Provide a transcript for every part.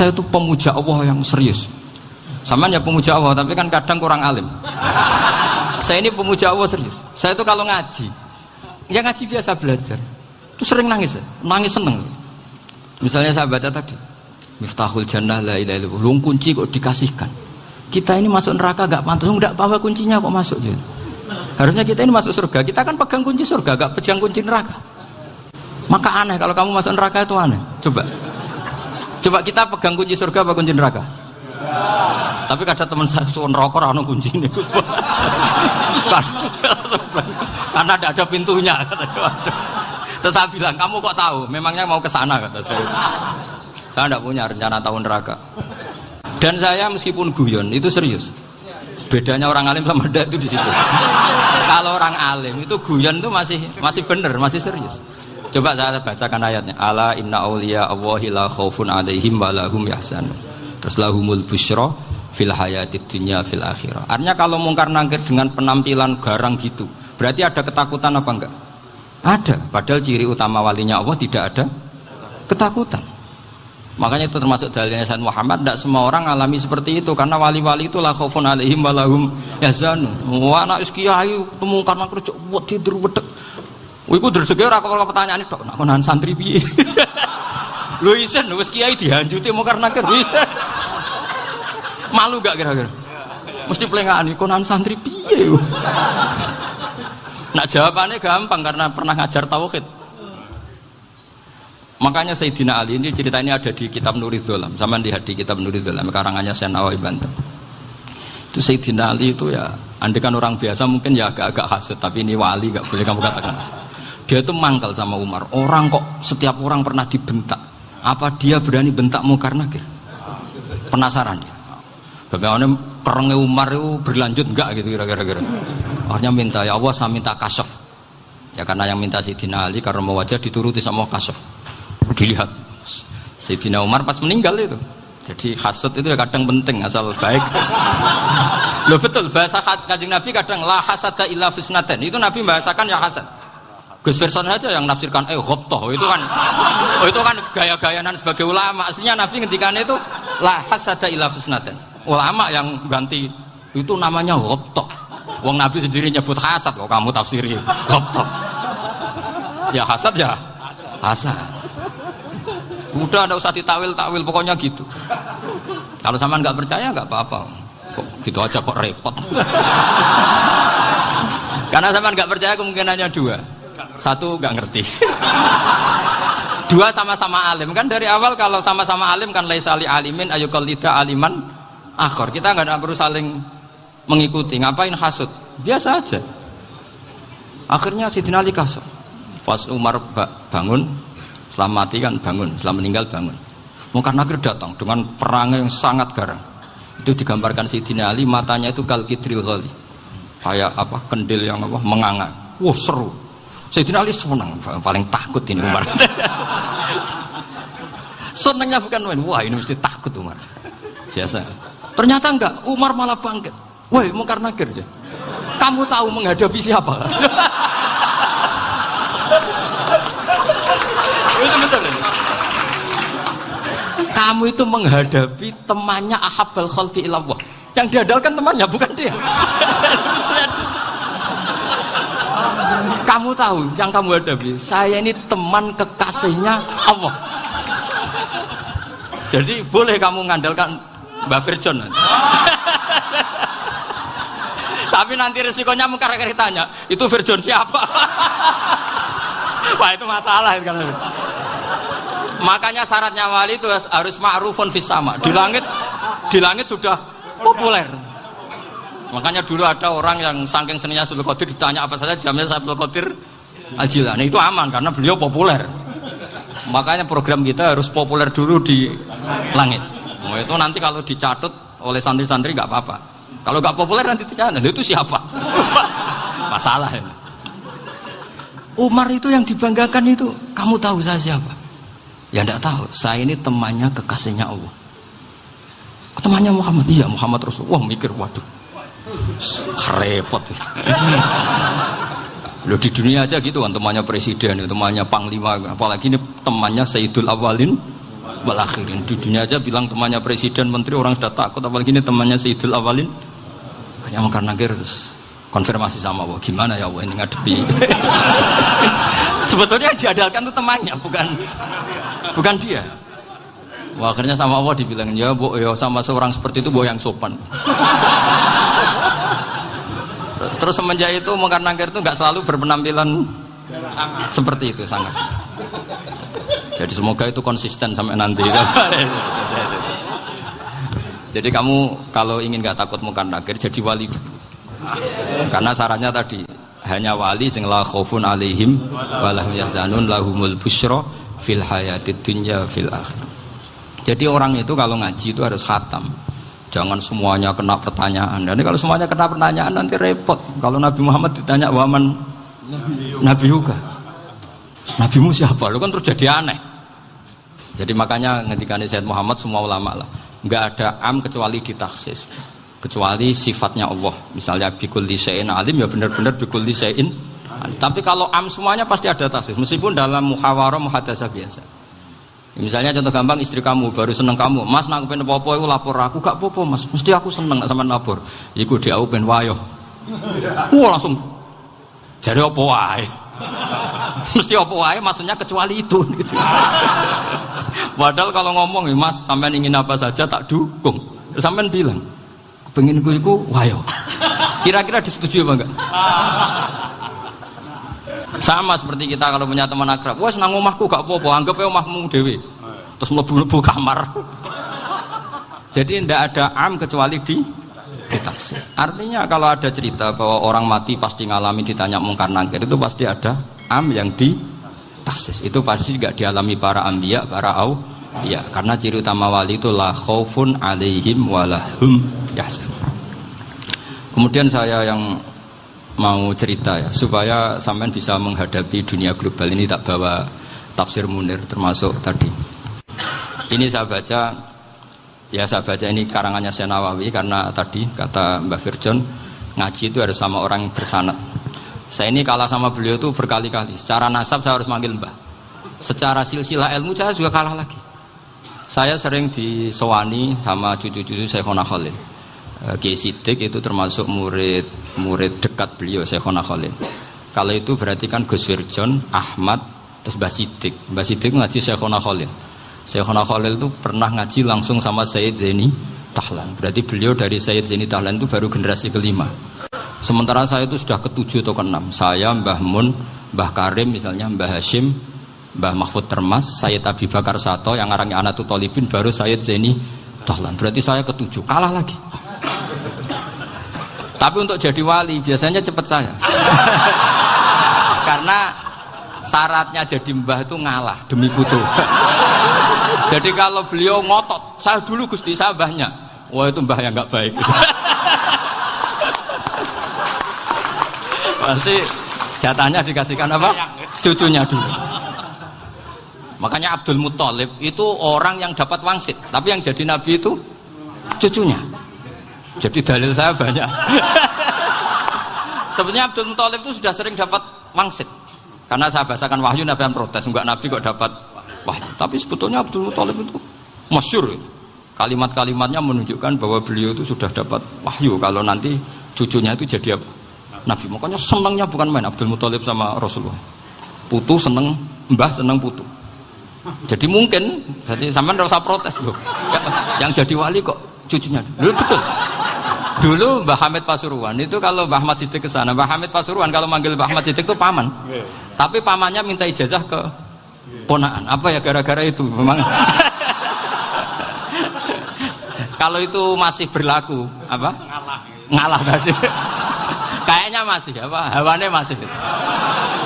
Kita itu pemuja Allah yang serius. Sama ya pemuja Allah, tapi kan kadang kurang alim. Saya ini pemuja Allah serius. Saya itu kalau ngaji, ya ngaji biasa belajar, itu sering nangis seneng. Misalnya saya baca tadi, Miftahul Jannah la ilaha illallah, lung kunci kok dikasihkan. Kita ini masuk neraka gak pantas, enggak bawa kuncinya kok masuk gitu. Harusnya kita ini masuk surga, kita kan pegang kunci surga, gak pegang kunci neraka. Maka aneh kalau kamu masuk neraka itu aneh. Coba kita pegang kunci surga apa kunci neraka? Tapi kadang teman saya suwon rokok ana kuncine. Karena tidak ada pintunya. Terus saya bilang, kamu kok tahu? Memangnya mau ke sana kata saya. Saya tidak punya rencana tahu neraka. Dan saya meskipun guyon itu serius. Bedanya orang alim sama ndak itu di situ. Kalau orang alim itu guyon itu masih benar, masih serius. Coba saya bacakan ayatnya. Ala inna auliya Allahi la khaufun alaihim wa lahum yahzanun. Terus lahumul busyra fil hayatid dunya fil akhirah. Artinya kalau mungkar nangkir dengan penampilan garang gitu, berarti ada ketakutan apa enggak? Ada. Padahal ciri utama walinya Allah tidak ada ketakutan. Makanya itu termasuk dalilnya Sayyid Muhammad. Tidak semua orang alami seperti itu, karena wali-wali itu la khaufun alaihim wa lahum yahzanun. Wah anak kiai mungkar nangkir cok tidur wedek. Iku dresege ora kok pertanyaane tok nek konan santri piye. Lho isen wis kiai dihanjuti mungkar nangkir. Malu gak kira-kira? Mesti plengane konan santri piye. Nak jawabannya gampang karena pernah ngajar tauhid. Makanya Sayyidina Ali ini cerita ini ada di kitab Nurul Dholam. Sama lihat di kitab Nurul Dholam karangannya Syekh Nawawi Banten. Itu Sayyidina Ali itu ya, andekan orang biasa mungkin ya agak-agak hasud, tapi ini wali gak boleh kamu katakan. Dia itu mangkal sama Umar. Orang kok setiap orang pernah dibentak. Apa dia berani bentak mungkar nakir? Penasaran dia. Bagaimana kerengnya Umar itu berlanjut enggak gitu kira-kira. Akhirnya minta, ya Allah saya minta kasyaf. Ya karena yang minta Sayyidina Ali karena mau wajah dituruti sama kasyaf. Dilihat Sayyidina Umar pas meninggal itu. Jadi hasud itu ya kadang penting asal baik. Loh betul, bahasa Kanjeng Nabi kadang la hasada illa fisnaten. Itu Nabi bahasakan ya hasad. Gus Verson saja yang nafsirkan ghobtoh itu kan gaya-gayanan sebagai ulama. Aslinya Nabi ngendikannya itu la hasada illa fisnaten. Ulama yang ganti itu namanya ghobtoh. Wong Nabi sendiri nyebut hasad kok kamu tafsiri ghobtoh. Ya hasad ya hasad. Udah enggak usah ditawil-tawil pokoknya gitu. Kalau sama nggak percaya nggak apa-apa. Kok gitu aja kok repot. Karena sama nggak percaya kemungkinannya dua. Satu nggak ngerti. Dua sama-sama alim. Kan dari awal kalau sama-sama alim kan laisa li alimin ayuqallida aliman akhor. Kita nggak perlu saling mengikuti. Ngapain hasud? Biasa aja. Akhirnya Sayyidina Ali kasar. Pas Umar bangun, setelah mati kan bangun, setelah meninggal bangun. Mungkar nakir datang dengan perang yang sangat garang. Itu digambarkan Sayyidina Ali, matanya itu kal kidril ghali. Kayak apa? Kendil yang apa? Menganga. Wah, seru. Sayyidina Ali senang, paling takut ini Umar. Senangnya bukan main. Wah, ini mesti takut Umar. Biasa. Ternyata enggak, Umar malah bangkit. Woi, mungkar nakir ya. Kamu tahu menghadapi siapa? Itu betul. Kamu itu menghadapi temannya ahabbal khalqi ilallah. Yang diandalkan temannya bukan dia. Kamu tahu yang kamu hadapi, saya ini teman kekasihnya Allah. Jadi boleh kamu mengandalkan Mbak Virjon. Tapi nanti resikonya mungkar nakir tanya, itu Virjon siapa? Wah itu masalah kan. Makanya syaratnya wali itu harus ma'rufun fis sama. Di langit sudah populer. Makanya dulu ada orang yang saking seninya Abdul Qadir ditanya apa saja jamnya Abdul Qadir Al-Jilani. Itu aman karena beliau populer. Makanya program kita harus populer dulu di langit. Oh, itu nanti kalau dicatut oleh santri-santri nggak apa-apa. Kalau nggak populer nanti dicatat itu siapa? Masalah ini. Umar itu yang dibanggakan itu, kamu tahu saya siapa? Ya enggak tahu. Saya ini temannya kekasihnya Allah. Temannya Muhammad. Iya Muhammad Rasulullah. Wah mikir waduh. Repot. Loh di dunia aja gitu kan temannya presiden, temannya panglima, apalagi ini temannya Sayyidul Awalin wal akhirin. Di dunia aja bilang temannya presiden, menteri, orang sudah takut, apalagi ini temannya Sayyidul Awalin. Yang mungkar nakir terus konfirmasi sama Allah, gimana ya Allah ini ngadepi. Sebetulnya yang diandalkan itu temannya, bukan dia. Wah, akhirnya sama Allah dibilang, ya Bu, ya sama seorang seperti itu Bu yang sopan. Terus semenjak itu mungkar nakir itu nggak selalu berpenampilan seperti itu, sangat. Jadi semoga itu konsisten sampai nanti. Jadi kamu kalau ingin nggak takut mungkar nakir, jadi wali dulu. Karena syaratnya tadi hanya wali sing la khaufun alaihim walahum yahzanun lahumul busyra fil hayatid dunya fil akhir. Jadi orang itu kalau ngaji itu harus khatam. Jangan semuanya kena pertanyaan. Dan kalau semuanya kena pertanyaan nanti repot. Kalau Nabi Muhammad ditanya waman Nabi juga. Nabimu siapa? Lu kan terus jadi aneh. Jadi makanya ngendikane Sayyid Muhammad semua ulama lah, enggak ada am kecuali ditaksis. Kecuali sifatnya Allah. Misalnya bikulli syai'in alim ya benar-benar bikulli syai'in. Tapi kalau am semuanya pasti ada taksis meskipun dalam muhawarah muhadasah biasa. Misalnya contoh gampang, istri kamu baru seneng kamu, Mas nak pengen apa-apa iku lapor aku, gak apa-apa Mas, mesti aku seneng gak sampean lapor. Iku dia pengen wayo. Wah langsung jare apa wae. Mesti apa wae maksudnya kecuali itu gitu. Padahal kalau ngomong, Mas sampean ingin apa saja tak dukung. Sampean bilang, kepengin iku wayo. Kira-kira disetujui apa enggak? Sama seperti kita kalau punya teman akrab, wes nang omahku gak apa-apa, anggap ya omahmu dhewe. Terus mlebu-mlebu kamar. Jadi tidak ada am kecuali ditaksis. Artinya kalau ada cerita bahwa orang mati pasti ngalami ditanya mungkar nakir, itu pasti ada am yang ditaksis. Itu pasti juga dialami para anbiya, para auliya. Karena ciri utama wali itu la khaufun alaihim walahum yahzanun. Kemudian saya yang mau cerita ya, supaya sampean bisa menghadapi dunia global ini, tak bawa tafsir Munir termasuk tadi. Ini saya baca ini karangannya Syekh Nawawi, karena tadi kata Mbah Firjon ngaji itu harus sama orang yang bersanad. Saya ini kalah sama beliau itu berkali-kali. Secara nasab saya harus manggil Mbah. Secara silsilah ilmu saya juga kalah lagi. Saya sering disowani sama cucu-cucu Syekhona Khalil. Kiai Siddiq itu termasuk murid dekat beliau Syekhona Khalil. Kalau itu berarti kan Gus Firjon, Ahmad, terus Mbah Siddiq. Mbah Siddiq ngaji Syekhona Khalil. Syekhona Khalil itu pernah ngaji langsung sama Sayyid Zaini Tahlan. Berarti beliau dari Sayyid Zaini Tahlan itu baru generasi kelima. Sementara saya itu sudah ke-7 atau ke-6. Saya, Mbah Mun, Mbah Karim misalnya, Mbah Hashim, Mbah Mahfud Termas, Sayyid Abi Bakar Sato yang arangnya Anatul Tolibin, baru Sayyid Zaini Tahlan. Berarti saya ke-7, kalah lagi. Tapi untuk jadi wali biasanya cepat saya. Karena syaratnya jadi mbah itu ngalah demi putu. Jadi kalau beliau ngotot, saya dulu Gusti, saya mbahnya. Wah itu mbah yang nggak baik. Pasti jatahnya dikasihkan apa? Cucunya dulu. Makanya Abdul Muthalib itu orang yang dapat wangsit, tapi yang jadi nabi itu cucunya. Jadi dalil saya banyak. Sebenarnya Abdul Muthalib itu sudah sering dapat wangsit. Karena saya bahasakan wahyu, Nabi yang protes, enggak Nabi kok dapat wahyu. Tapi sebetulnya Abdul Muthalib itu masyhur. Kalimat-kalimatnya menunjukkan bahwa beliau itu sudah dapat wahyu kalau nanti cucunya itu jadi apa? Nabi. Makanya senangnya bukan main Abdul Muthalib sama Rasulullah. Putu seneng, mbah seneng putu. Jadi mungkin, jadi sampean enggak usah protes loh. Yang jadi wali kok cucunya. Loh, betul. Dulu Mbah Hamid Pasuruan itu kalau Mbah Ahmad Siddiq ke sana, Mbah Hamid Pasuruan kalau manggil Mbah Ahmad Siddiq itu paman. Tapi pamannya minta ijazah ke ponaan. Apa ya gara-gara itu memang. Kalau itu masih berlaku, apa? Ngalah tadi. Kayaknya masih apa? Hawane masih.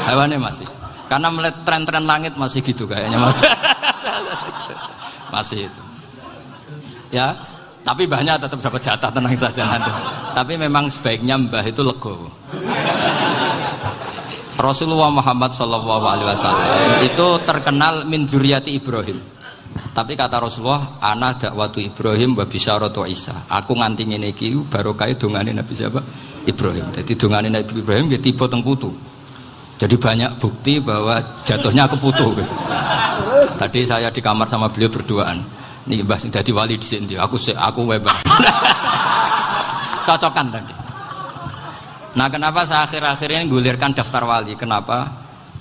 Hawane masih. Karena melihat tren-tren langit masih gitu kayaknya masih. Masih itu. Ya. Tapi mbahnya tetap dapat jatah, tenang saja nanti. Tapi memang sebaiknya mbah itu legowo. Rasulullah Muhammad SAW itu terkenal min dzurriyyati Ibrahim. Tapi kata Rasulullah, ana dakwatu Ibrahim wa bisyaratu Isa. Aku nganti ngene iki barokah dongane Nabi siapa? Ibrahim. Jadi dongane Nabi Ibrahim nggih tiba teng putu. Jadi banyak bukti bahwa jatuhnya ke putu gitu. Tadi saya di kamar sama beliau berduaan. Nih Mbah sing dadi wali di sini. Aku Mbah. Cocokan tadi. Nah, kenapa saya akhir-akhir ini gulirkan daftar wali? Kenapa?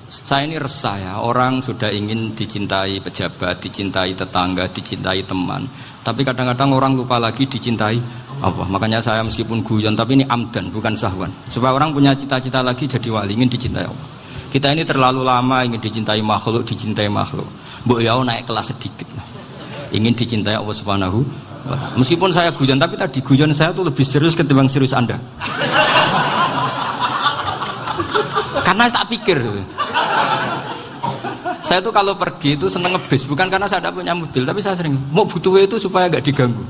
Saya ini resah ya. Orang sudah ingin dicintai pejabat, dicintai tetangga, dicintai teman. Tapi kadang-kadang orang lupa lagi dicintai Allah. Makanya saya meskipun guyon, tapi ini amdan, bukan sahwan. Supaya orang punya cita-cita lagi jadi wali, ingin dicintai Allah. Kita ini terlalu lama ingin dicintai makhluk. Mbok ya naik kelas sedikit lah. Ingin dicintai Allah Subhanahu wa ta'ala. Meskipun saya guyon, tapi tadi guyon saya tuh lebih serius ketimbang serius Anda. Karena tak pikir. Saya tuh kalau pergi itu seneng ngebis, bukan karena saya tidak punya mobil, tapi saya sering mau butuh itu supaya gak diganggu.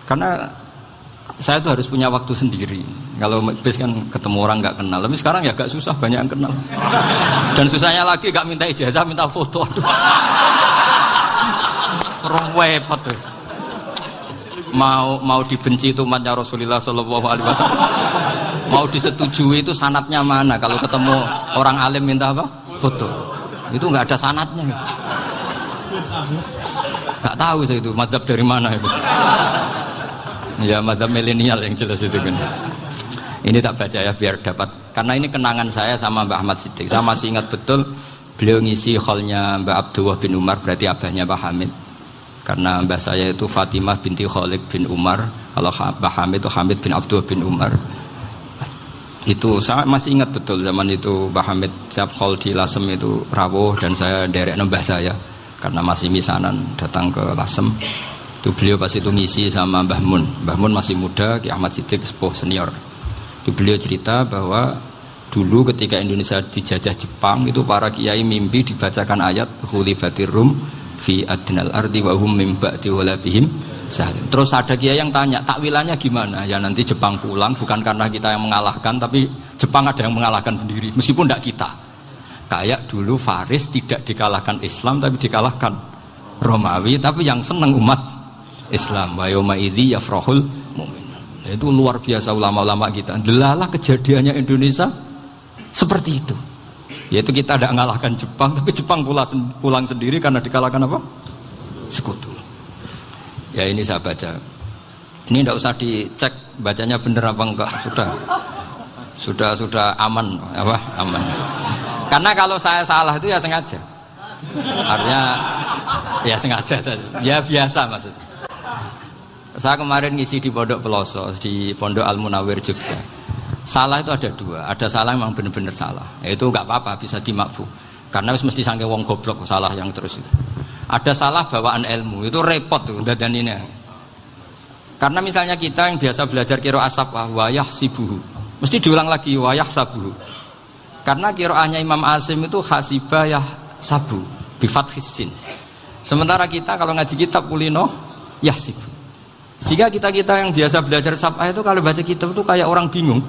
Karena saya tuh harus punya waktu sendiri. Kalau ngebis kan ketemu orang gak kenal, tapi sekarang ya gak susah, banyak yang kenal. Dan susahnya lagi gak minta ijazah, minta foto. Repot tuh. Mau dibenci itu umatnya Rasulullah Shallallahu Alaihi Wasallam. Mau disetujui itu sanatnya mana? Kalau ketemu orang alim minta apa? Foto. Itu nggak ada sanatnya. Nggak tahu saya itu mazhab dari mana itu. Ya mazhab milenial yang jelas itu kan. Ini tak baca ya biar dapat. Karena ini kenangan saya sama Mbak Ahmad Siddiq. Saya masih ingat betul beliau ngisi hallnya Mbak Abdullah bin Umar, berarti abahnya Mbak Hamid. Karena mbah saya itu Fatimah binti Khalid bin Umar. Kalau Mbah Hamid itu Hamid bin Abdullah bin Umar. Itu saya masih ingat betul zaman itu Mbah Hamid siap hall di Lasem itu rawuh dan saya derek mbah saya karena masih misanan datang ke Lasem. Itu beliau pas itu ngisi sama Mbah Mun. Mbah Mun masih muda, Ki Ahmad Siddiq sepuh senior. Itu beliau cerita bahwa dulu ketika Indonesia dijajah Jepang itu para kiai mimpi dibacakan ayat Khulifatir Rum fi adnal ardi wa hum min ba'di walabihim. Terus ada kiai yang tanya, takwilannya gimana? Ya nanti Jepang pulang bukan karena kita yang mengalahkan, tapi Jepang ada yang mengalahkan sendiri, meskipun tidak kita. Kayak dulu Faris tidak dikalahkan Islam, tapi dikalahkan Romawi, tapi yang senang umat Islam. Wa yauma idzi yafrahul mu'min. Itu luar biasa ulama-ulama kita. Delalah kejadiannya Indonesia seperti itu. Yaitu kita tidak mengalahkan Jepang, tapi Jepang pulang sendiri karena dikalahkan apa? Sekutu. Ya ini saya baca. Ini tidak usah dicek bacanya benar apa enggak. Sudah aman apa? Aman. Karena kalau saya salah itu ya sengaja. Artinya ya sengaja saja. Ya biasa maksudnya. Saya kemarin ngisi di Pondok Peloso, di Pondok Al Munawir Jogja. Salah itu ada dua. Ada salah yang memang benar-benar salah. Itu enggak apa-apa, bisa dimakfu. Karena mesti sangke wong goblok salah yang terus itu. Ada salah bawaan ilmu, itu repot tuh dadaninnya. Karena misalnya kita yang biasa belajar qiraah sabah wa yahsibuhu, mesti diulang lagi wa yahsabuhu. Karena qiraahnya Imam Asim itu hasibah yahsabu bi fathis sin. Sementara kita kalau ngaji kitab kulino yahsibu. Sehingga kita yang biasa belajar sabah itu kalau baca kitab itu kayak orang bingung.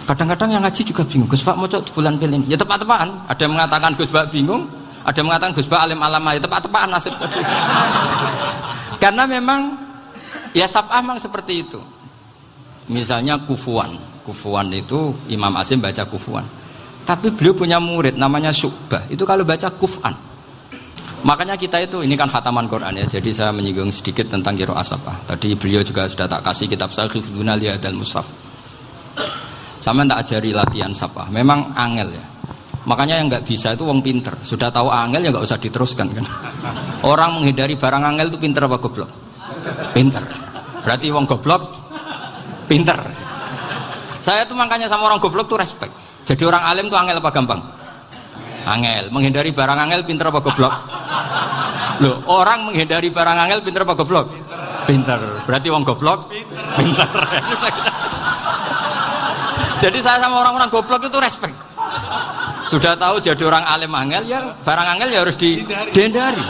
Kadang-kadang yang ngaji juga bingung. Gus Pak mau cok bulan pilih. Ya tepat-tepatan. Ada yang mengatakan Gus Pak bingung. Ada yang mengatakan Gus Ba alim alama, ya tepat-tepat nasib tadi. Karena memang ya sab'ah memang seperti itu. Misalnya kufuan itu Imam Asim baca kufuan. Tapi beliau punya murid namanya Syu'bah. Itu kalau baca kuf'an. Makanya kita itu, ini kan khataman Quran ya. Jadi saya menyinggung sedikit tentang qiraah sab'ah. Tadi beliau juga sudah tak kasih kitab saya Hifdzuna Lihadal Mushaf. Sama tak ajari latihan sab'ah. Memang angel ya. Makanya yang nggak bisa itu wong pinter. Sudah tahu angel ya nggak usah diteruskan kan. Orang menghindari barang angel itu pinter apa goblok? Pinter. Berarti wong goblok pinter. Saya tuh makanya sama orang goblok tuh respect. Jadi orang alim tuh angel apa gampang? Angel. Menghindari barang angel pinter apa goblok? Loh, orang menghindari barang angel pinter apa goblok? Pinter. Berarti wong goblok pinter. Jadi saya sama orang-orang goblok itu respect. Sudah tahu jadi orang alim angel ya barang angel ya harus dihindari.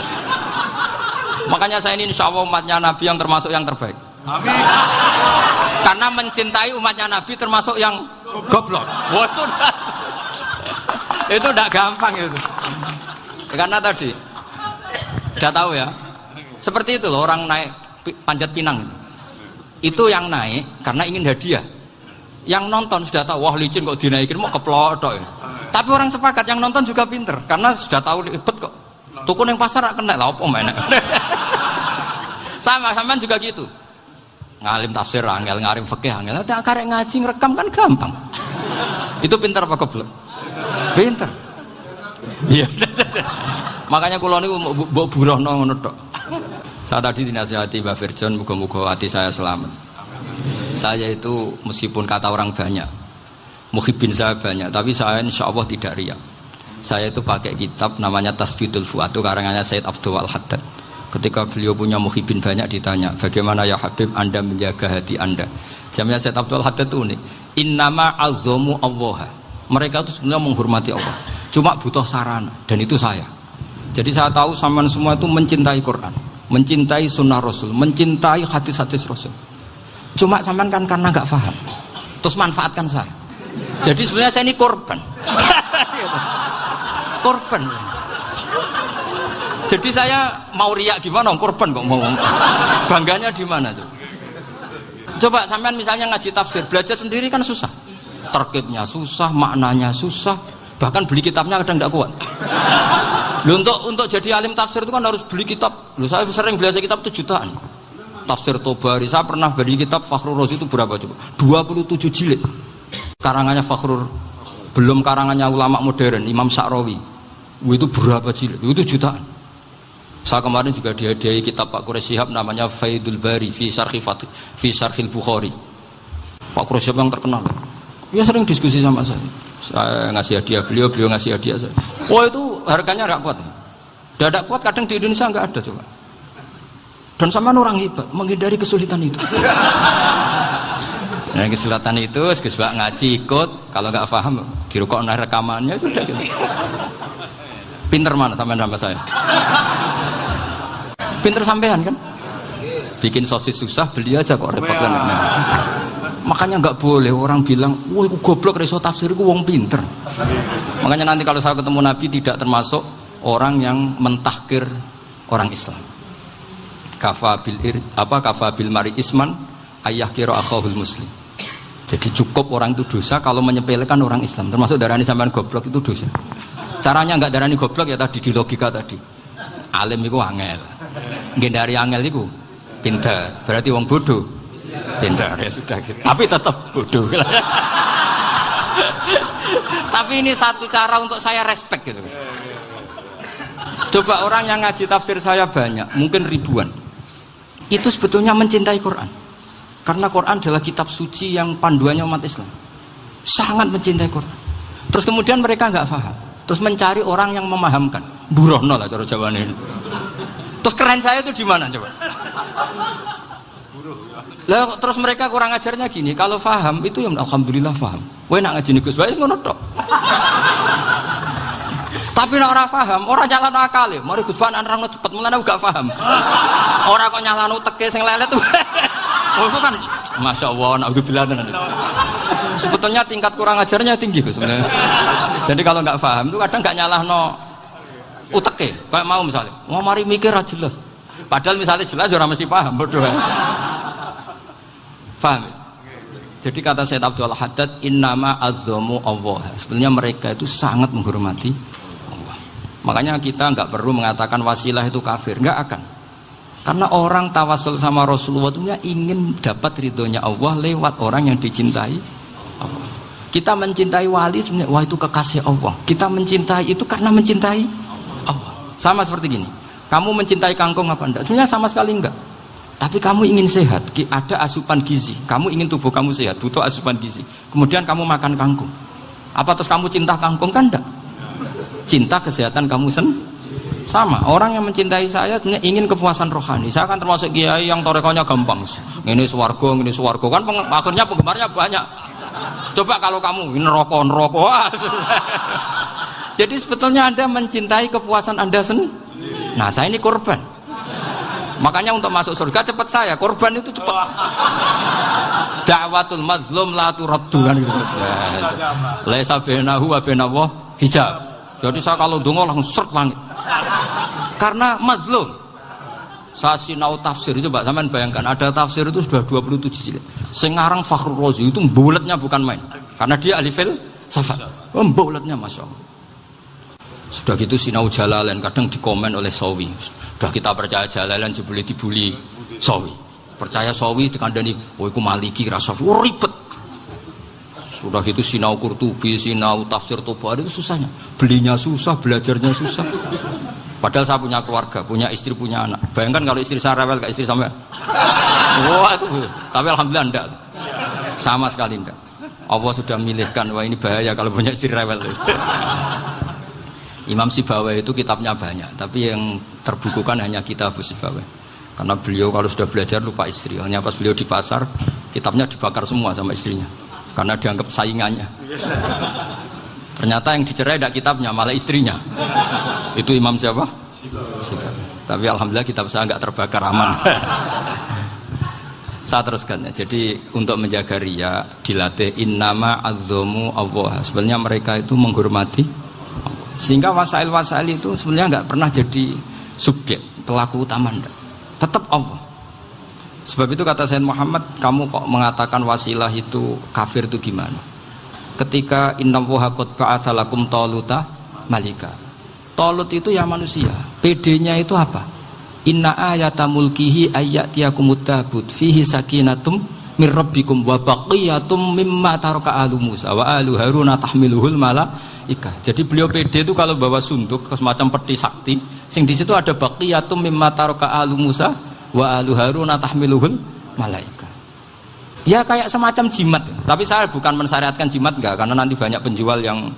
Makanya saya ini insya Allah umatnya Nabi yang termasuk yang terbaik. Amin. Karena mencintai umatnya Nabi termasuk yang goblok. Itu tidak gampang itu. Karena tadi sudah tahu ya. Seperti itu loh orang naik Panjat Pinang itu yang naik karena ingin hadiah. Yang nonton sudah tahu wah licin kok dinaikin mau keplodok ya. Tapi orang sepakat yang nonton juga pinter karena sudah tahu ribet kok Tuku ning pasar rak kena lah opo menek. Sama sampean juga gitu. Ngalim tafsir angel, ngalim fikih angel. Nek karek ngaji ngrekam kan gampang. Itu pintar apa goblok? Pintar. Iya. Makanya kula niku mbok burohno ngono tok. Saya tadi dinasihati Mbak Firjon, muga-muga hati saya selamat. Saya itu meskipun kata orang banyak, muhibbin saya banyak, tapi saya insya Allah tidak riya. Saya itu pakai kitab namanya Tasbidul Fuad, itu karangannya Said Abdul Al-Haddad. Ketika beliau punya muhibbin banyak ditanya, bagaimana ya Habib Anda menjaga hati Anda? Jamnya Said Abdul Al-Haddad itu unik. Innama azzamu Allah. Mereka itu sebenarnya menghormati Allah, cuma butuh sarana, dan itu saya. Jadi saya tahu sampean semua itu mencintai Quran, mencintai sunnah Rasul, mencintai hadis-hadis Rasul. Cuma sampean kan karena nggak paham, terus manfaatkan saya. Jadi sebenarnya saya ini korban. Korban. Jadi saya mau riak gimana? Korban kok mau. Bangganya di mana tuh? Coba sampean misalnya ngaji tafsir, belajar sendiri kan susah. Terkibnya susah, maknanya susah, bahkan beli kitabnya kadang nggak kuat. Loh, untuk jadi alim tafsir itu kan harus beli kitab. Loh, saya sering belajar kitab itu jutaan. Tafsir Tobari, saya pernah beli kitab Fakhrur Razi itu berapa coba? 27 jilid. Karangannya Fakhrur, belum karangannya ulama modern, Imam Sa'rawi. Itu berapa jilid? Itu jutaan. Saya kemarin juga dihadiahi kitab Pak Quraish Shihab namanya Faidul Bari fi Syarhil Bukhari. Pak Quraish Shihab yang terkenal. Dia sering diskusi sama saya. Saya ngasih hadiah beliau ngasih hadiah saya. Oh itu harganya nggak kuat. Tidak kuat kadang di Indonesia nggak ada coba. Dan sama orang hebat menghindari kesulitan itu. Nah kesulitan itu, sebab ngaji ikut, kalau nggak paham dirukok rekamannya sudah gitu. Pinter mana sampean sama saya? Pinter sampean kan? Bikin sosis susah, beli aja kok repot kan? Makanya nggak boleh orang bilang, wah aku goblok reso tafsir, aku wong pinter. Makanya nanti kalau saya ketemu Nabi tidak termasuk orang yang mentahkir orang Islam. Kafa bil mari isman ayah kira akhahul muslim. Jadi cukup orang itu dosa kalau menyepelekan orang Islam. Termasuk darani sampean goblok itu dosa. Caranya nggak darani goblok ya tadi di logika tadi. Alim itu angel, gendari angel itu pinter. Berarti wong bodoh. Pintar ya sudah gitu. Tapi tetap bodoh. Tapi ini satu cara untuk saya respect gitu. Coba orang yang ngaji tafsir saya banyak, mungkin ribuan. Itu sebetulnya mencintai Quran. Karena Quran adalah kitab suci yang panduannya umat Islam. Sangat mencintai Quran. Terus kemudian mereka nggak paham. Terus mencari orang yang memahamkan. Burohno lah cara Jawa ini. Terus keren saya itu di mana coba? Lah terus mereka kurang ajarnya gini, kalau paham itu ya alhamdulillah paham. Kowe nak ngaji Gus Bae ngono tok. Tapi nek ora paham, ora nyalano akale. Mari Gus Bae nerangno cepet mulane gak paham. Ora kok nyalano teke sing lelet. Maksud kan masyaallah naudzubillah tenan. Sebetulnya tingkat kurang ajarnya tinggi Gus sebenarnya. Jadi kalau enggak paham itu kadang enggak nyalahno uteke. Kayak mau misalnya, mau mari mikir ra jelas. Padahal misalnya jelas ora mesti paham, bodoh. Paham? Jadi kata Said Abdul Haddad, innama azzamu Allah. Sebenarnya mereka itu sangat menghormati Allah. Makanya kita nggak perlu mengatakan wasilah itu kafir, nggak akan. Karena orang tawasul sama Rasulullah itu ingin dapat ridhonya Allah lewat orang yang dicintai Allah. Kita mencintai wali sebenarnya, wah itu kekasih Allah. Kita mencintai itu karena mencintai Allah. Sama seperti gini. Kamu mencintai kangkung apa enggak? Sebenarnya sama sekali enggak. Tapi kamu ingin sehat, ada asupan gizi. Kamu ingin tubuh kamu sehat, butuh asupan gizi. Kemudian kamu makan kangkung. Apa terus kamu cinta kangkung kan enggak? Cinta kesehatan kamu sama. Orang yang mencintai saya sebenarnya ingin kepuasan rohani. Saya kan termasuk kiai yang torekonya gampang. Ini swarga kan akhirnya penggemarnya banyak. Coba kalau kamu neraka. Wah, jadi sebetulnya Anda mencintai kepuasan Anda sendiri. Nah, saya ini korban. Makanya untuk masuk surga cepat saya, korban itu cepat. Da'watul mazlum la turaddu kan gitu. Laisa bainahu wa bainallah hijab. Jadi saya kalau donga langsung seret langit. Karena mazlum. Saya sinau tafsir itu, Mbak, sampean bayangkan ada tafsir itu sudah 27 jilid. Sing ngarang Fakhrur Razi itu buletnya bukan main. Karena dia ahli filsafat. Buletnya masyaallah. Sudah gitu sinau Jalalain kadang dikomen oleh Sawi. Sudah kita percaya Jalalain jebule dibuli Sawi. Percaya Sawi dikandani, "Oh iku Maliki rasa ribet." Sudah gitu sinau Qurtubi, sinau tafsir Tabari itu susahnya. Belinya susah, belajarnya susah. Padahal saya punya keluarga, punya istri, punya anak. Bayangkan kalau istri saya rewel kayak istri sampai. Wah itu. Tapi alhamdulillah enggak. Sama sekali enggak. Allah sudah milihkan, wah ini bahaya kalau punya istri rewel. Imam Sibawai itu kitabnya banyak, tapi yang terbukukan hanya kitab Sibawai. Karena beliau kalau sudah belajar lupa istri. Hanya pas beliau di pasar, kitabnya dibakar semua sama istrinya. Karena dianggap saingannya. Ternyata yang dicerai tidak kitabnya, malah istrinya. Itu Imam siapa? Sibawai. Tapi alhamdulillah kitab saya nggak terbakar, aman. Saya teruskan ya. Jadi untuk menjaga riya dilatih innama azzamu Allah. Sebenarnya mereka itu menghormati. Sehingga wasail-wasail itu sebenarnya nggak pernah jadi subjek pelaku utama, tetap Allah. Sebab itu kata Sayyid Muhammad, kamu kok mengatakan wasilah itu kafir itu gimana? Ketika innallaha qad ba'atsa lakum taluta malika. Talut itu ya manusia. PD-nya itu apa? Inna ayata mulkihi ayyatiyakumut tabut fihi sakinatum mir rabbikum wa baqiyatum mimma taraka alu Musa wa alu Haruna tahmiluhul malaikah. Jadi beliau PD itu kalau bawa sunduk semacam peti sakti, sing di situ ada baqiyatum mimma taraka alu Musa wa alu Haruna tahmiluhul malaikah. Ya kayak semacam jimat. Tapi saya bukan mensyariatkan jimat enggak, karena nanti banyak penjual yang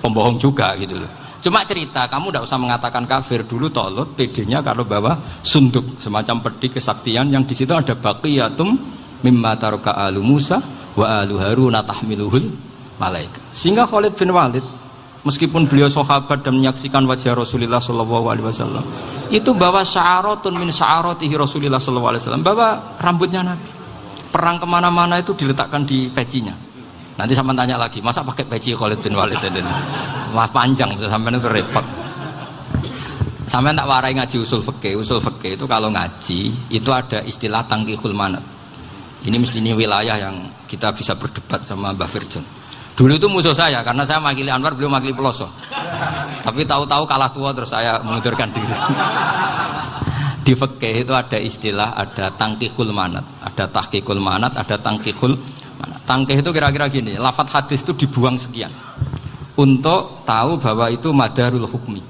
pembohong juga gitu loh. Cuma cerita, kamu tidak usah mengatakan kafir. Dulu Talut PD-nya kalau bawa sunduk semacam peti kesaktian yang di situ ada baqiyatum mimma taraka alu Musa wa alu Haruna tahmiluhul malaika. Sehingga Khalid bin Walid meskipun beliau sahabat dan menyaksikan wajah Rasulullah SAW, itu bawa sya'aratun min sya'aratihi Rasulullah SAW, bawa rambutnya Nabi. Perang kemana-mana itu diletakkan di pecinya. Nanti sama tanya lagi, masa pakai peci Khalid bin Walid ini? Wah panjang, sampai itu repot. Sampai tak warai ngaji usul fikih. Usul fikih itu kalau ngaji itu ada istilah tangkihul manat. Ini mesti wilayah yang kita bisa berdebat sama Mbah Firjon. Dulu itu musuh saya karena saya makili Anwar, beliau makili Peloso. Tapi tahu-tahu kalah tua terus saya mengundurkan diri. Di fikih itu ada istilah, ada tangkihul manat, ada tahqiqul manat, ada tangkihul manat. Tangkih itu kira-kira gini, lafadz hadis itu dibuang sekian untuk tahu bahwa itu madarul hukmi.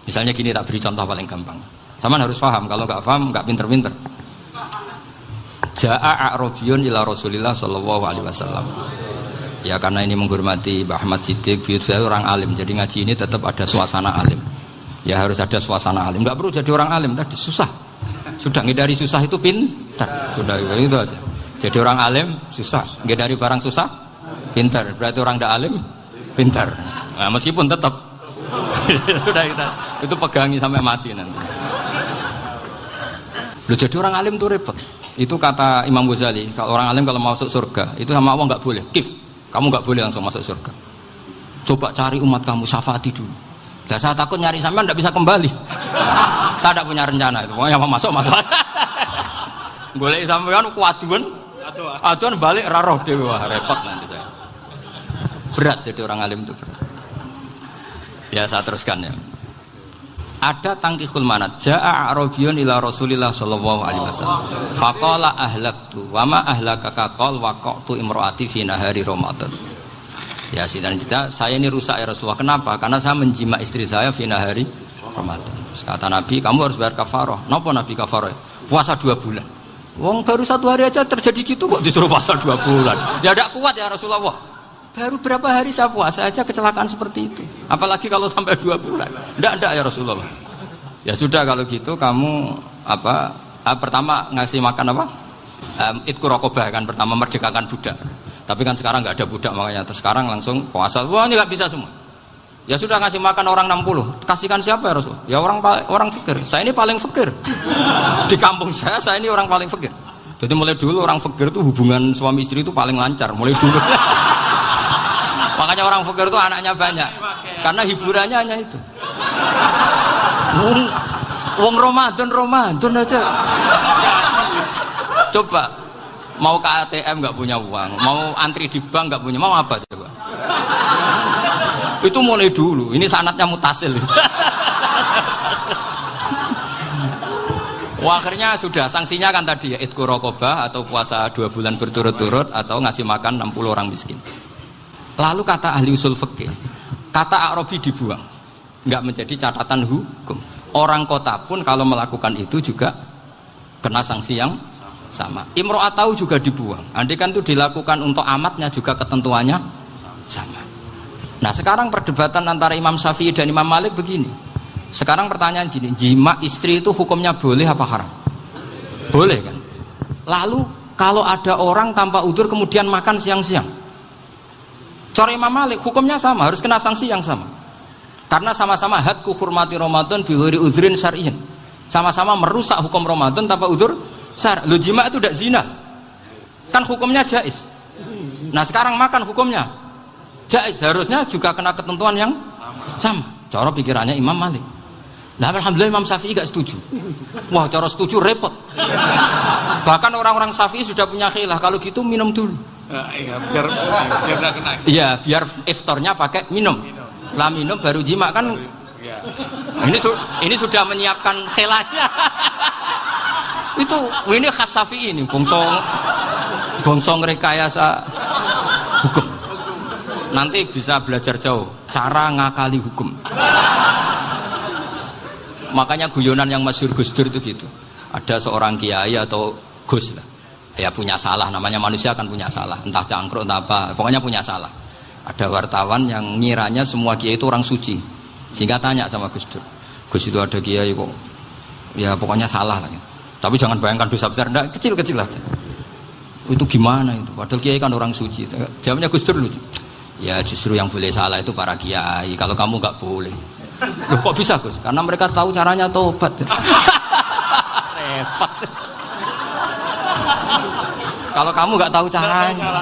Misalnya gini, tak beri contoh paling gampang. Sama harus paham, kalau nggak paham nggak pinter-pinter. Ja'a a'rabiyun ila Rasulillah sallallahu alaihi wasallam. Ya karena ini menghormati Mbah Ahmad Siddiq, saya orang alim, jadi ngaji ini tetap ada suasana alim. Ya harus ada suasana alim. Enggak perlu jadi orang alim tadi, susah. Sudah ngindari susah itu pintar. Sudah itu aja. Jadi orang alim susah, ngindari barang susah pintar. Berarti orang tidak alim pintar. Nah, meskipun tetap sudah itu pegangi sampai mati nanti. Loh, jadi orang alim itu repot. Itu kata Imam Ghazali, kalau orang alim kalau mau masuk surga itu sama Allah nggak boleh. Kif, kamu nggak boleh langsung masuk surga. Coba cari umat kamu, syafaati dulu. Dan saya takut nyari sampean tidak bisa kembali. Saya tidak punya rencana itu. Pokoknya mau masuk. Golek sampean kuaduan. Aduan balik raroh dewe, wah repot nanti saya. Berat jadi orang alim itu berat. Ya saya teruskan ya. Ada tangkihul manat. Ja'a a'rabiyun ila Rasulillah sallallahu alaihi wasallam. Faqala ahlaktu wa ma ahlakaka qal waqa'tu imraati fi nahari Ramadan. Ya sidang kita, saya ini rusak ya Rasulullah. Kenapa? Karena saya menjima istri saya fi nahari Ramadan. Terus kata Nabi, kamu harus bayar kafarah. Napa Nabi kafarah? Puasa 2 bulan. Wong baru 1 hari aja terjadi gitu kok disuruh puasa 2 bulan. Ya tidak kuat ya Rasulullah. Baru berapa hari saya puasa aja kecelakaan seperti itu. Apalagi kalau sampai 2 bulan. Tidak ya Rasulullah. Ya sudah kalau gitu kamu pertama ngasih makan apa? Itqu raqabah kan, pertama merdekakan budak. Tapi kan sekarang nggak ada budak makanya terus sekarang langsung puasa. Wah ini nggak bisa semua. Ya sudah ngasih makan orang 60. Kasihkan siapa ya Rasul? Ya orang fakir. Saya ini paling fakir. Di kampung saya ini orang paling fakir. Jadi mulai dulu orang fakir itu hubungan suami istri itu paling lancar. Mulai dulu. Makanya orang fakir itu anaknya banyak. Karena hiburannya hanya itu. Wong Ramadan aja. Coba mau ke ATM nggak punya uang, mau antri di bank nggak punya, mau apa coba? Itu mulai dulu. Ini sanadnya mutasil. Wah, akhirnya sudah sanksinya kan tadi ya idku raqabah atau puasa 2 bulan berturut-turut atau ngasih makan 60 orang miskin. Lalu kata ahli usul fikih, kata Arabi dibuang, nggak menjadi catatan hukum. Orang kota pun kalau melakukan itu juga kena sanksi yang sama. Imro'atau juga dibuang. Andai kan itu dilakukan untuk amatnya juga ketentuannya sama. Nah sekarang perdebatan antara Imam Syafi'i dan Imam Malik begini. Sekarang pertanyaan gini, jima istri itu hukumnya boleh apa haram? Boleh kan? Lalu kalau ada orang tanpa udzur kemudian makan siang-siang, cara Imam Malik hukumnya sama, harus kena sanksi yang sama. Karena sama-sama hadku hurmati Ramadan bi ghairi udzrin syar'iyyin. Sama-sama merusak hukum Ramadan tanpa udzur syar'. Lu jima itu tidak zina. Kan hukumnya jaiz. Nah, sekarang makan hukumnya jaiz, harusnya juga kena ketentuan yang sama. Cara pikirannya Imam Malik. Nah, alhamdulillah Imam Syafi'i gak setuju. Wah, cara setuju repot. Bahkan orang-orang Syafi'i sudah punya khilaf, kalau gitu minum dulu. Iya, biar gak kena. Iya, biar iftarnya pakai minum. Setelah minum baru jima kan. Ya. Ini sudah menyiapkan khilafnya. Ini khas Syafi'i ini, bongsong rekayasa hukum. Nanti bisa belajar jauh cara ngakali hukum. Makanya guyonan yang masyhur Gus Dur itu gitu. Ada seorang kiai atau Gus lah, ya punya salah, namanya manusia kan punya salah, entah cangkruk entah apa, pokoknya punya salah. Ada wartawan yang ngiranya semua kiai itu orang suci, sehingga tanya sama Gus Dur, Gus itu ada kiai kok, ya pokoknya salah lah. Tapi jangan bayangkan dosa besar, enggak, kecil-kecil aja. Itu gimana itu? Padahal kiai kan orang suci. Jawabnya Gus Dur lucu. Ya justru yang boleh salah itu para kiai. Kalau kamu nggak boleh. Loh, kok bisa Gus? Karena mereka tahu caranya tobat. Repot. Kalau kamu nggak tahu caranya.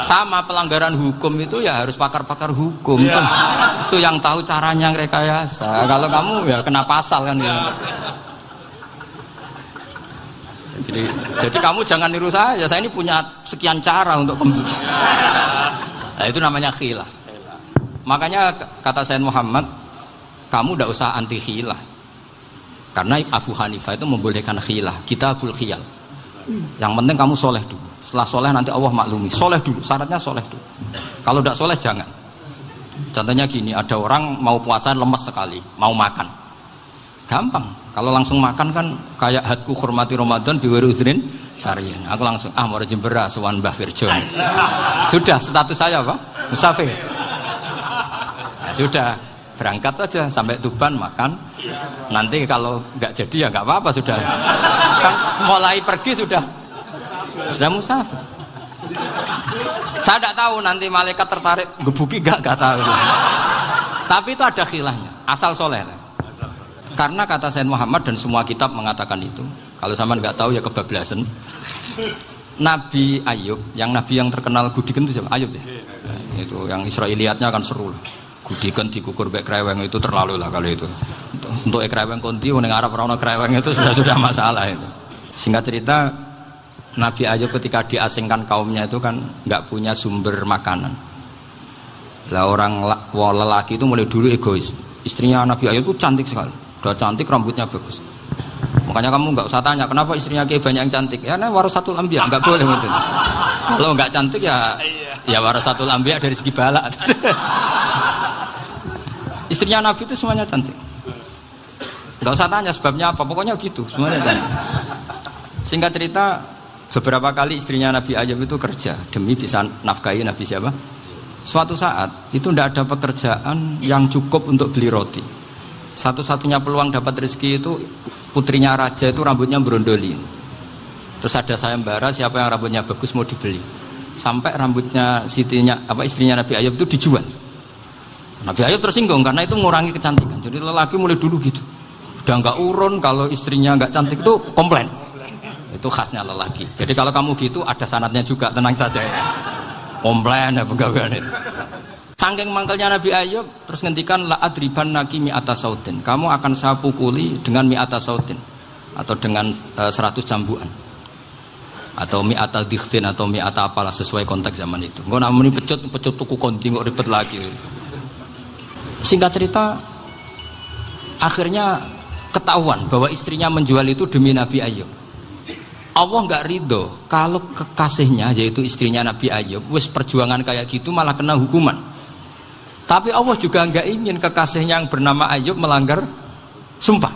Sama pelanggaran hukum itu ya harus pakar-pakar hukum. Ya. Itu yang tahu caranya yang rekayasa. Kalau kamu ya kena pasal kan. Ya. Jadi kamu jangan niru saya. Saya ini punya sekian cara untuk Nah, itu namanya khilah. Makanya kata Sayyid Muhammad, kamu tidak usah anti khilah. Karena Abu Hanifah itu membolehkan khilah, kitabul khiyal. Yang penting kamu soleh dulu. Setelah soleh nanti Allah maklumi. Soleh dulu, syaratnya soleh dulu. Kalau tidak soleh jangan. Contohnya gini, ada orang mau puasa lemes sekali, mau makan. Gampang. Kalau langsung makan kan kayak hadku hormati Ramadan biwiri udrin syar'iyyin. Aku langsung mau jembera sowan Mbah Firjo. Sudah status saya apa? Musafir. Nah, sudah berangkat aja sampai Tuban makan. Nanti kalau nggak jadi ya nggak apa-apa sudah. Kan mulai pergi sudah musafir. Saya tidak tahu nanti malaikat tertarik gebuki nggak tahu. Tapi itu ada khilahnya. Asal soleh. Karena kata Sayyid Muhammad dan semua kitab mengatakan itu. Kalau sama nggak tahu ya kebablasan. Nabi Ayub, yang nabi yang terkenal Gudiken itu siapa? Ayub ya. Nah, itu yang Israiliyatnya kan seru lah. Gudiken dikukur bek kreweng itu terlalu lah kalau itu. Untuk kreweng konti, orang Arab orang kreweng itu sudah masalah itu. Singkat cerita, Nabi Ayub ketika diasingkan kaumnya itu kan nggak punya sumber makanan. Lah orang lelaki itu mulai dulu egois. Istrinya Nabi Ayub itu cantik sekali. Udah cantik, rambutnya bagus. Makanya kamu nggak usah tanya kenapa istrinya kayak banyak yang cantik. Ya, nah warasatul anbiya, nggak boleh gitu. Kalau nggak cantik ya warasatul anbiya dari segi balak. Istrinya Nabi itu semuanya cantik. Nggak usah tanya sebabnya apa, pokoknya gitu, semuanya cantik. Singkat cerita, beberapa kali istrinya Nabi Ayub itu kerja demi bisa nafkahi Nabi siapa? Suatu saat itu tidak ada pekerjaan yang cukup untuk beli roti. Satu-satunya peluang dapat rezeki itu putrinya raja itu rambutnya berondoli. Terus ada sayembara siapa yang rambutnya bagus mau dibeli. Sampai rambutnya istrinya Nabi Ayub itu dijual. Nabi Ayub tersinggung karena itu mengurangi kecantikan. Jadi lelaki mulai dulu gitu. Udah nggak urun kalau istrinya nggak cantik itu komplain. Itu khasnya lelaki. Jadi kalau kamu gitu ada sanadnya juga, tenang saja ya. Komplain ya pegawaian itu. Saking mangkelnya Nabi Ayub terus ngendikan la adriban naki mi'ata sautin. Kamu akan saya pukuli dengan mi'ata sautin atau dengan 100 cambukan. Atau mi'ata dikhtin atau mi'ata apalah sesuai konteks zaman itu. Engko namanya pecut tuku konti kok ribet lagi. Singkat cerita, akhirnya ketahuan bahwa istrinya menjual itu demi Nabi Ayub. Allah nggak ridho kalau kekasihnya, yaitu istrinya Nabi Ayub, wis perjuangan kayak gitu malah kena hukuman. Tapi Allah juga nggak ingin kekasihnya yang bernama Ayub melanggar sumpah.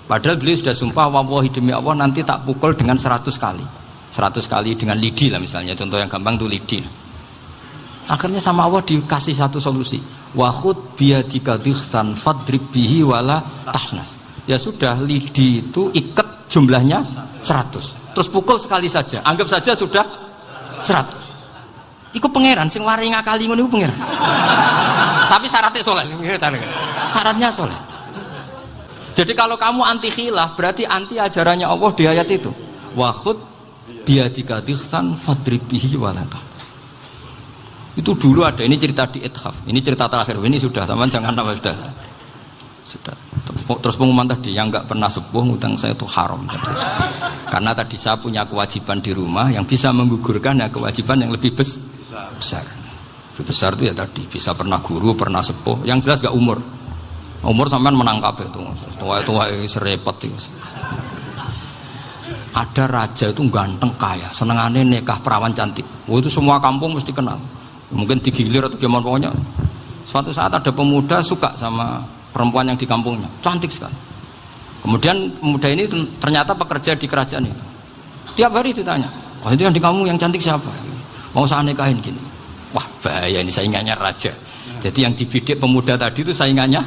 Padahal beliau sudah sumpah, wallahi demi Allah nanti tak pukul dengan 100 kali. 100 kali dengan lidi lah misalnya, contoh yang gampang tuh lidi. Akhirnya sama Allah dikasih satu solusi. Wa khud biyadika dikhsan fadrib bihi wala tahnas. Ya sudah, lidi itu ikat jumlahnya 100. Terus pukul sekali saja. Anggap saja sudah 100. Iku pangeran sing wari ngakali ngono iku pangeran. Tapi syaratnya soleh. Syaratnya soleh. Jadi kalau kamu anti khilaf berarti anti ajarannya Allah di ayat itu. Wa khud biyadika dikhsan fadrib bihi wala tahnas. Itu dulu ada, ini cerita di Ithaf, ini cerita terakhir, ini sudah, sama jangan nama sudah. Terus pengumuman tadi, yang nggak pernah sepuh ngutang saya itu haram tadi. Karena tadi saya punya kewajiban di rumah yang bisa menggugurkan ya kewajiban yang lebih besar. Lebih besar itu ya tadi, bisa pernah guru, pernah sepuh, yang jelas nggak umur. Umur sampean menangkap itu, tua serepet itu. Ada raja itu ganteng kaya, senengannya nikah perawan cantik. Itu semua kampung mesti kenal. Mungkin digilir atau gimana pokoknya. Suatu saat ada pemuda suka sama perempuan yang di kampungnya, cantik sekali. Kemudian pemuda ini ternyata pekerja di kerajaan itu. Tiap hari ditanya, oh itu yang di kampung yang cantik siapa? Mau saya nikahin gini. Wah bahaya, ini saingannya raja. Jadi yang dibidik pemuda tadi itu saingannya.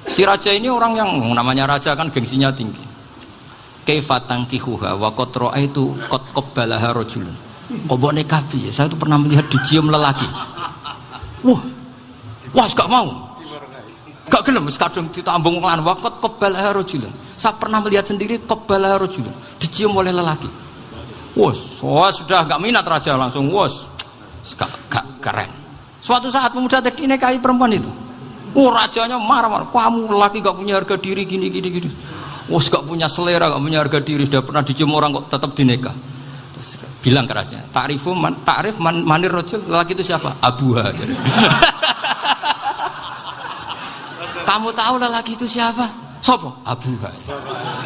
Si raja ini orang yang namanya raja kan gengsinya tinggi. Kaifatang kihuha wa qad ra'aitu qad qabbalaha rajulun. Kobok nikahi, saya itu pernah melihat dicium lelaki. Wah, gak mau. Gak gelem, kadang ditambung lan waqat qabbalah rajulun. Saya pernah melihat sendiri qabbalah rajulun, dicium oleh lelaki. Wah, sudah gak minat raja langsung, gak keren. Suatu saat pemuda tadi nikahi perempuan itu. Rajanya marah-marah, kamu lelaki gak punya harga diri gini. Gak punya selera, gak punya harga diri, sudah pernah dicium orang kok tetap dinikah. Bilang ke raja, takrif manir rajul, lelaki itu siapa? Abuha. Kamu tahu lelaki itu siapa? Sopo? Abuha.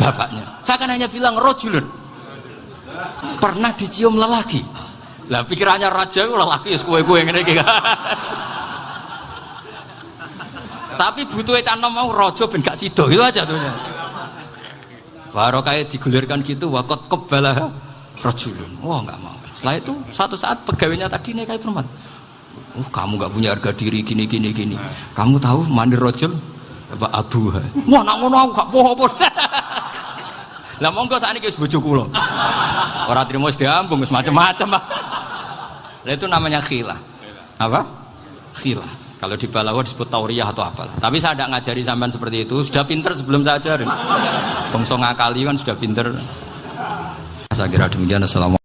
Bapaknya. Saya kan hanya bilang rajulun. Pernah dicium lelaki. Lah pikirannya raja itu lelaki kue-kue ngene iki. Tapi butuhe canom mau raja ben gak sida, itu aja tuh. Baru kayak digulirkan gitu, waqat qabbalah rajulun. Wah nggak mau. Setelah itu suatu saat pegawainya tadi nikahi perempuan. Kamu nggak punya harga diri gini. Kamu tahu manir rajul apa abuha? Wah nak ngono aku gak poho-poho. Lah monggo sakniki wis bojo kula. Ora trimo wis diambung wis macam-macam. Lah itu namanya khilah. Apa? Khilah. Kalau di Balawa disebut tauriyah atau apalah. Tapi saya tidak ngajari sampean seperti itu. Sudah pinter sebelum saya ajarin. Bangsa ngakali kan sudah pinter. Saya kira demikian. Assalamualaikum.